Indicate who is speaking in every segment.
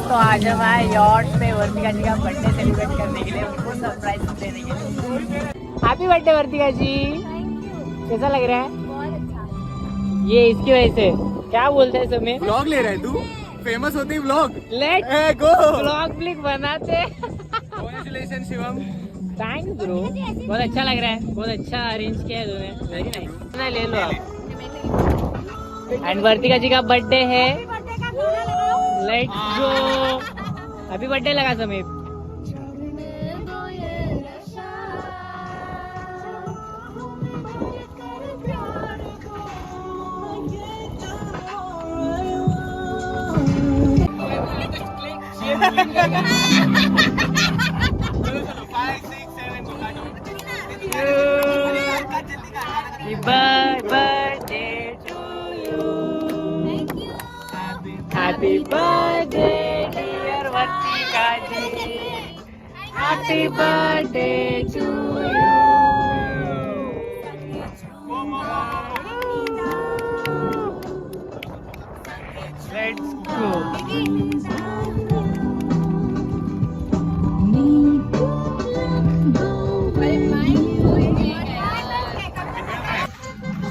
Speaker 1: तो आज हम आए यॉट पे वर्तिका जी का बर्थडे सेलिब्रेट करने के लिए, उनको सरप्राइज देने के लिए। हैप्पी बर्थडे वर्तिका जी। कैसा लग रहा है?
Speaker 2: बहुत अच्छा।
Speaker 1: ये इसकी वजह से क्या बोलते हैं समय
Speaker 3: व्लॉग ले रहा है तू, फेमस होते ही व्लॉग।
Speaker 1: लेट्स
Speaker 3: गो
Speaker 1: व्लॉग ब्लिक बनाते।
Speaker 3: कांग्रेचुलेशन शिवम।
Speaker 1: थैंक्स ब्रो, बहुत अच्छा लग रहा है, बहुत अच्छा अरेंज किया है तूने, वेरी नाइस। ना ले लो आप। एंड वर्तिका जी का बर्थडे है, लेट्स गो। हैप्पी बर्थडे लगा समीप। Happy birthday dear Vartika ji. Happy birthday to you. Let's go.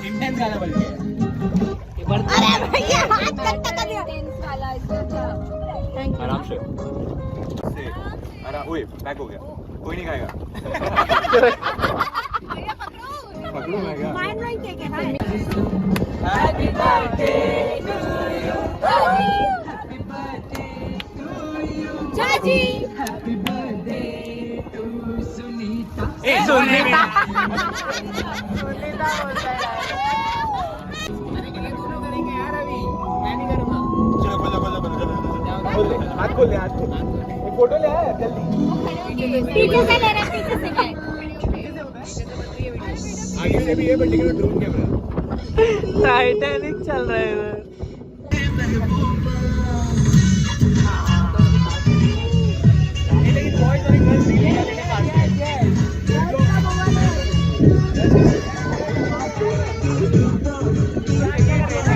Speaker 1: Indian गाना बज गया।
Speaker 2: अरे भैया हाथ कट्टा कर दिया।
Speaker 3: आराम से आराम। ओए पैक हो गया, कोई नहीं खाएगा। पकड़ो मैं क्या?
Speaker 2: माइंड राइट है क्या भाई?
Speaker 1: Happy birthday to you. Happy birthday to you.
Speaker 2: चाची।
Speaker 1: Happy birthday to Sunita. Sunita बोलता है।
Speaker 3: चलो खोलो खोलो खोलो खोल दे, हाथ खोल दे, हाथ खोल। एक फोटो ले आया जल्दी।
Speaker 2: पीछे से लेना, पीछे से ले।
Speaker 3: आगे से भी है बट लेकिन ड्रोन कैमरा।
Speaker 1: टाइटैनिक चल रहा है इधर।
Speaker 3: लेकिन बॉयज और गर्ल्स नहीं है।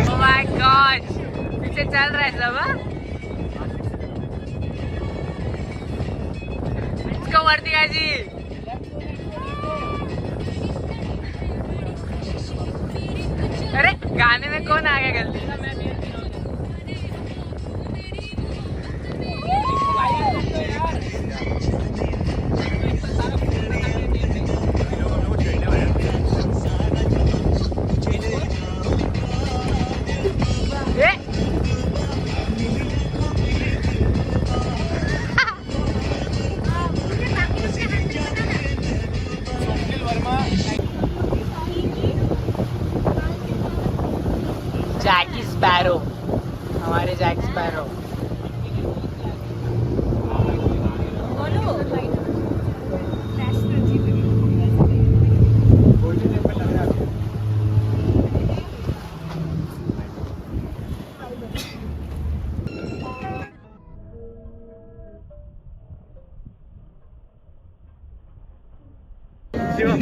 Speaker 1: Oh my God, पीछे चल रहा है सब। इसको वर्तिका जी। अरे गाने में कौन आ गया गलती? जैकी स्पैरो, हमारे जैक स्पैरो।
Speaker 3: शिवम